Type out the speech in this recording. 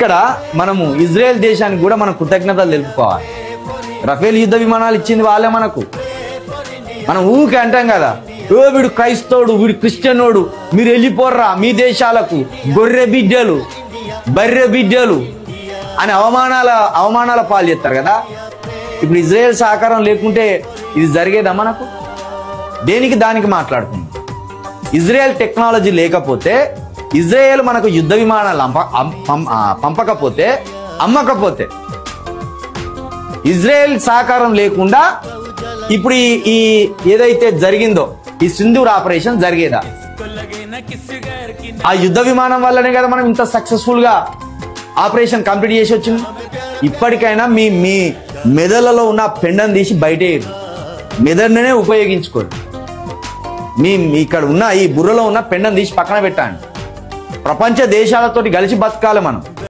ఇక్కడ మనము ఇజ్రాయెల్ దేశానికి కూడా మనం కృతజ్ఞతలు తెలుపుకోవాలి. రఫేల్ యుద్ధ విమానాలు ఇచ్చింది వాళ్ళే మనకు. మనం ఊరికే అంటాం కదా, ఓ వీడు క్రైస్తవుడు, వీడు క్రిస్టియనోడు, మీరు వెళ్ళిపోర్రా మీ దేశాలకు, గొర్రె బిడ్డలు, బర్రె బిడ్డలు అని అవమానాల పాలు చేస్తారు కదా. ఇప్పుడు ఇజ్రాయెల్ సహకారం లేకుంటే ఇది జరిగేదా మనకు? దేనికి దానికి మాట్లాడుకుందాం. ఇజ్రాయెల్ టెక్నాలజీ లేకపోతే, ఇజ్రాయెల్ మనకు యుద్ధ విమానాలు పంపకపోతే, అమ్మకపోతే, ఇజ్రాయెల్ సహకారం లేకుండా ఇప్పుడు ఈ ఏదైతే జరిగిందో ఈ సింధూర్ ఆపరేషన్ జరిగేదా? ఆ యుద్ధ విమానం వల్లనే కదా మనం ఇంత సక్సెస్ఫుల్ గా ఆపరేషన్ కంప్లీట్ చేసి వచ్చింది. ఇప్పటికైనా మీ మీ మెదళ్ళలో ఉన్న పెండను తీసి బయటేయరు, మెదడునే ఉపయోగించుకోండి. మీ ఇక్కడ ఉన్న ఈ బుర్రలో ఉన్న పెండను తీసి పక్కన పెట్టండి. ప్రపంచ దేశాలతోటి కలిసి బతకాలి మనం.